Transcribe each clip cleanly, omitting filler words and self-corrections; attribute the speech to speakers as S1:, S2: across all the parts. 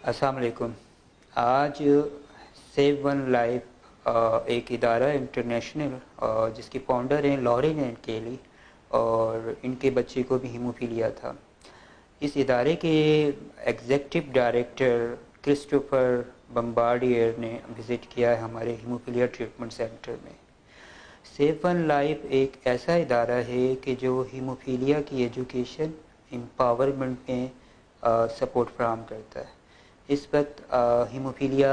S1: अस्सलाम वालेकुम। आज सेव वन लाइफ एक इदारा इंटरनेशनल जिसकी फाउंडर हैं लॉरेन एंड केली, और इनके बच्चे को भी हीमोफीलिया था। इस इदारे के एग्जीक्यूटिव डायरेक्टर क्रिस्टोफर बम्बार्डियर ने विज़िट किया है हमारे हीमोफीलिया ट्रीटमेंट सेंटर में। सेव वन लाइफ एक ऐसा इदारा है कि जो हीमोफीलिया की एजुकेशन एम्पावरमेंट में सपोर्ट फराहम करता है। इस वक्त हीमोफीलिया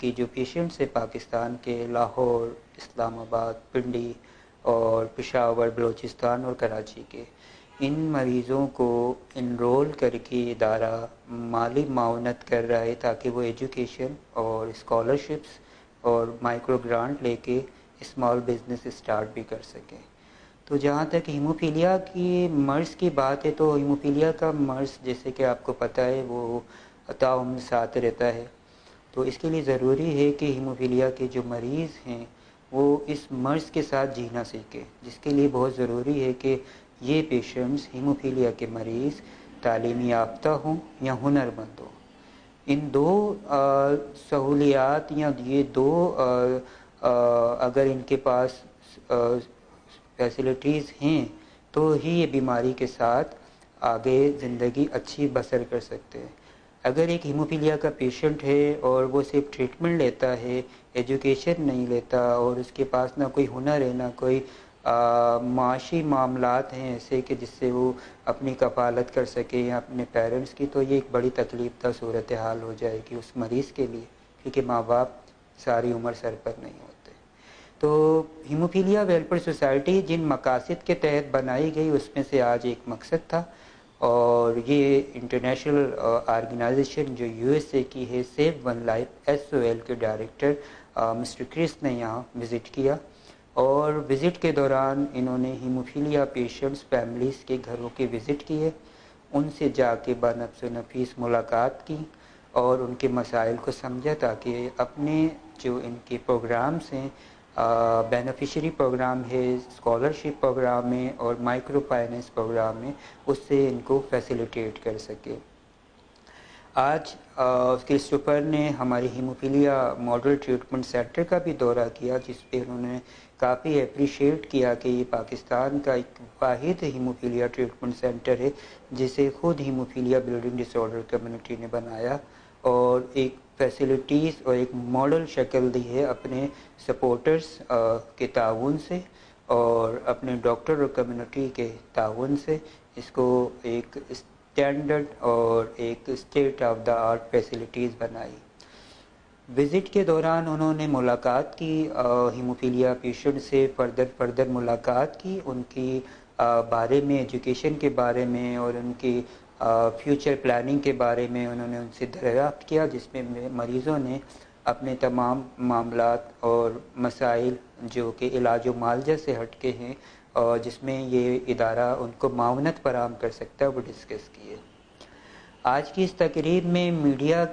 S1: के जो पेशेंट्स हैं पाकिस्तान के लाहौर, इस्लामाबाद, पिंडी और पेशावर, बलूचिस्तान और कराची के, इन मरीज़ों को इनरोल करके इदारा माली मावनत कर रहा है ताकि वो एजुकेशन और स्कॉलरशिप्स और माइक्रो ग्रांट लेके स्मॉल बिज़नेस स्टार्ट भी कर सकें। तो जहाँ तक हीमोफीलिया की मर्ज़ की बात है, तो हीमोफीलिया का मर्ज़ जैसे कि आपको पता है वो ताउम्र साथ रहता है। तो इसके लिए ज़रूरी है कि हीमोफीलिया के जो मरीज़ हैं वो इस मर्ज़ के साथ जीना सीखें, जिसके लिए बहुत ज़रूरी है कि ये पेशेंट्स हीमोफीलिया के मरीज़ तालीमी याफ्ता हों या हुनरमंद हों। इन दो सहूलियात या ये दो अगर इनके पास फैसिलिटीज़ हैं तो ही ये बीमारी के साथ आगे ज़िंदगी अच्छी बसर कर सकते हैं। अगर एक हीमोफीलिया का पेशेंट है और वो सिर्फ ट्रीटमेंट लेता है, एजुकेशन नहीं लेता, और उसके पास ना कोई हुनर है ना कोई माशी मामलात हैं ऐसे कि जिससे वो अपनी कफ़ालत कर सके या अपने पेरेंट्स की, तो ये एक बड़ी तकलीफ का सूरत हाल हो जाएगी उस मरीज़ के लिए, क्योंकि माँ बाप सारी उम्र सर पर नहीं होते। तो हीमोफीलिया वेलफेयर सोसाइटी जिन मकासद के तहत बनाई गई उसमें से आज एक मकसद था, और ये इंटरनेशनल ऑर्गेनाइजेशन जो यूएसए की है, सेव वन लाइफ एसओएल के डायरेक्टर मिस्टर क्रिस ने यहाँ विज़िट किया, और विज़िट के दौरान इन्होंने हीमोफीलिया पेशेंट्स फैमिलीज़ के घरों के विज़िट किए, उनसे जाके बनफ्स नफीस मुलाकात की और उनके मसाइल को समझा, ताकि अपने जो इनके प्रोग्राम्स हैं, बेनिफिशरी प्रोग्राम है, स्कॉलरशिप प्रोग्राम है और माइक्रो फाइनेंस प्रोग्राम है, उससे इनको फैसिलिटेट कर सके। आज क्रिस्टोफर ने हमारी हीमोफीलिया मॉडल ट्रीटमेंट सेंटर का भी दौरा किया, जिस पे उन्होंने काफ़ी अप्रिशिएट किया कि ये पाकिस्तान का एक वाहिद हीमोफीलिया ट्रीटमेंट सेंटर है जिसे खुद हीमोफीलिया ब्लीडिंग डिसऑर्डर कम्युनिटी ने बनाया, और एक फैसिलिटीज़ और एक मॉडल शक्ल दी है अपने सपोर्टर्स के ताउन से और अपने डॉक्टर और कम्युनिटी के ताउन से। इसको एक स्टैंडर्ड और एक state of the art facilities बनाई। विज़िट के दौरान उन्होंने मुलाकात की हीमोफीलिया पेशेंट से, फर्दर मुलाकात की, उनकी बारे में, एजुकेशन के बारे में और उनकी फ्यूचर प्लानिंग के बारे में उन्होंने उनसे दरियाफ्त किया, जिसमें मरीज़ों ने अपने तमाम मामलात और मसाइल जो कि इलाज व मुआवजा से हटके हैं और जिसमें ये इदारा उनको मावनत फराहम कर सकता है, वो डिस्कस किए। आज की इस तकरीब में मीडिया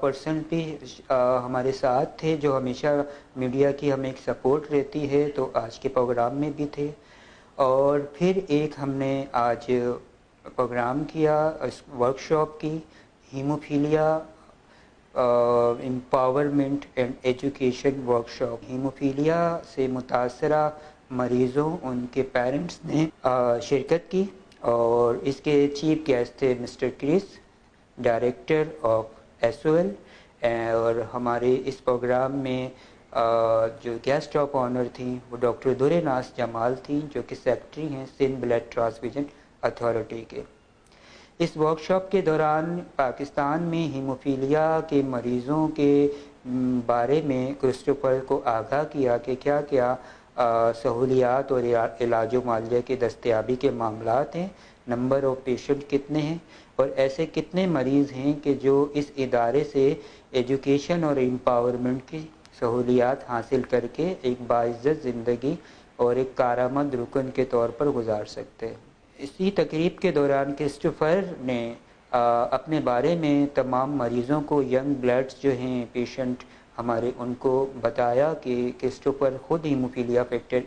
S1: पर्सन भी हमारे साथ थे, जो हमेशा मीडिया की हमें एक सपोर्ट रहती है, तो आज के प्रोग्राम में भी थे। और फिर एक हमने आज प्रोग्राम किया, वर्कशॉप की, haemophilia empowerment and education workshop. Haemophilia से मुतासरा मरीज़ों, उनके पेरेंट्स ने शिरकत की, और इसके चीफ गेस्ट थे mister Chris, director of SOL, और हमारे इस प्रोग्राम में जो गेस्ट ऑफ ऑनर थी वो डॉक्टर दुरेनास जमाल थी, जो कि सेक्रेटरी हैं सिंध ब्लड ट्रांसफ्यूजन अथॉरिटी के। इस वर्कशॉप के दौरान पाकिस्तान में हीमोफीलिया के मरीज़ों के बारे में क्रिस्टोफर को आगाह किया कि क्या क्या सहूलियात और इलाज मुआवजा की दस्तयाबी के मामलात हैं, नंबर ऑफ़ पेशेंट कितने हैं और ऐसे कितने मरीज़ हैं कि जो इस इदारे से एजुकेशन और एम्पावरमेंट की सहूलियात हासिल करके एक बाइज़्ज़त ज़िंदगी और एक कारामद रुकन के तौर पर गुजार सकते हैं। इसी तकरीब के दौरान क्रिस्टोफर ने अपने बारे में तमाम मरीज़ों को, यंग ब्लड्स जो हैं पेशेंट हमारे, उनको बताया कि क्रिस्टोफर खुद हीमोफीलिया फैक्टर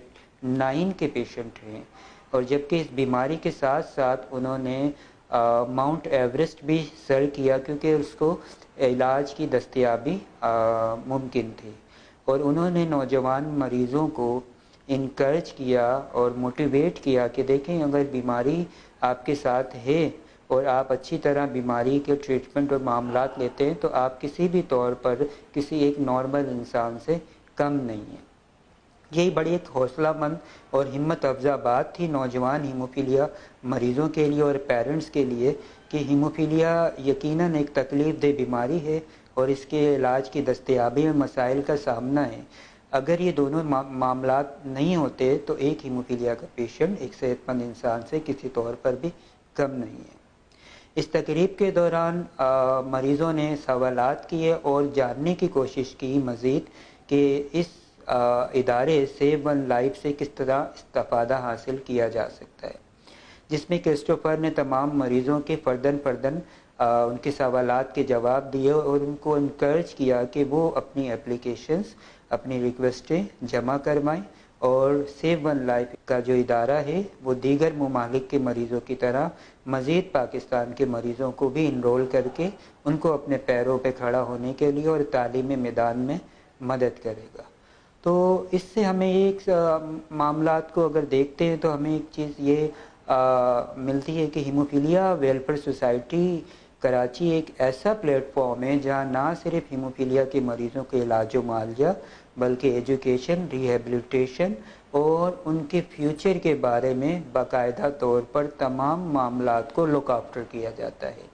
S1: 9 के पेशेंट हैं, और जबकि इस बीमारी के साथ साथ उन्होंने माउंट एवरेस्ट भी सर किया क्योंकि उसको इलाज की दस्तयाबी मुमकिन थी। और उन्होंने नौजवान मरीज़ों को इनकरेज किया और मोटिवेट किया कि देखें, अगर बीमारी आपके साथ है और आप अच्छी तरह बीमारी के ट्रीटमेंट और मामलात लेते हैं तो आप किसी भी तौर पर किसी एक नॉर्मल इंसान से कम नहीं है। यही बड़ी एक हौसलामंद और हिम्मत अफजा बात थी नौजवान हीमोफीलिया मरीज़ों के लिए और पेरेंट्स के लिए कि हीमोफीलिया यकीनन एक तकलीफ़ दह बीमारी है और इसके इलाज की दस्तयाबी में मसाइल का सामना है। अगर ये दोनों मामलात नहीं होते तो एक हीमोफीलिया का पेशेंट एक सेहतमंद इंसान से किसी तौर पर भी कम नहीं है। इस तकरीब के दौरान मरीज़ों ने सवालात किए और जानने की कोशिश की मज़ीद कि इस इदारे सेव वन लाइफ से किस तरह इस्तिफ़ादा हासिल किया जा सकता है, जिसमें क्रिस्टोफर ने तमाम मरीज़ों के फ़र्दन उनके सवालात के जवाब दिए और उनको इनकरेज किया कि वो अपनी एप्लीकेशंस, अपनी रिक्वेस्टें जमा करवाएं और सेव वन लाइफ का जो इदारा है वो दीगर ममालिक के मरीज़ों की तरह मज़ीद पाकिस्तान के मरीज़ों को भी इनरोल करके उनको अपने पैरों पे खड़ा होने के लिए और तालीमी मैदान में मदद करेगा। तो इससे हमें एक मामलात को अगर देखते हैं तो हमें एक चीज़ ये मिलती है कि हीमोफीलिया वेलफेयर सोसाइटी कराची एक ऐसा प्लेटफॉर्म है जहाँ ना सिर्फ हीमोफीलिया के मरीज़ों के इलाज व मुआवजा बल्कि एजुकेशन, रिहेबिलिटेशन और उनके फ्यूचर के बारे में बाकायदा तौर पर तमाम मामलात को लुक आफ्टर किया जाता है।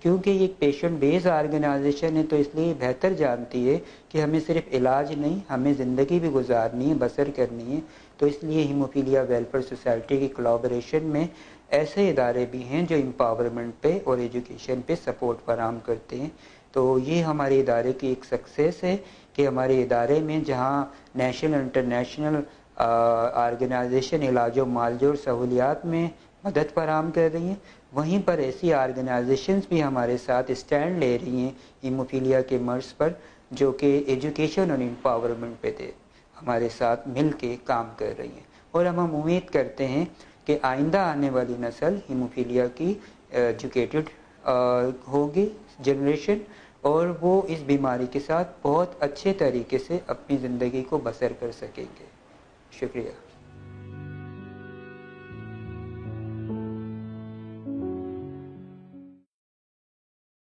S1: क्योंकि ये एक पेशेंट बेस ऑर्गेनाइजेशन है तो इसलिए बेहतर जानती है कि हमें सिर्फ इलाज नहीं, हमें ज़िंदगी भी गुजारनी है, बसर करनी है। तो इसलिए हीमोफीलिया वेलफेयर सोसाइटी की कोलैबोरेशन में ऐसे इदारे भी हैं जो एम्पावरमेंट पे और एजुकेशन पे सपोर्ट फराहम करते हैं। तो ये हमारे इदारे की एक सक्सेस है कि हमारे इदारे में जहाँ नेशनल इंटरनेशनल ऑर्गेनाइजेशन इलाज मुआवजे और सहूलियात में मदद फराहम कर रही हैं, वहीं पर ऐसी ऑर्गेनाइजेशंस भी हमारे साथ स्टैंड ले रही हैं हीमोफीलिया के मर्ज़ पर, जो कि एजुकेशन और एम्पावरमेंट पे हमारे साथ मिल के काम कर रही हैं। और हम उम्मीद करते हैं कि आइंदा आने वाली नस्ल हीमोफीलिया की एजुकेटेड होगी जनरेशन और वो इस बीमारी के साथ बहुत अच्छे तरीके से अपनी ज़िंदगी को बसर कर सकेंगे। शुक्रिया।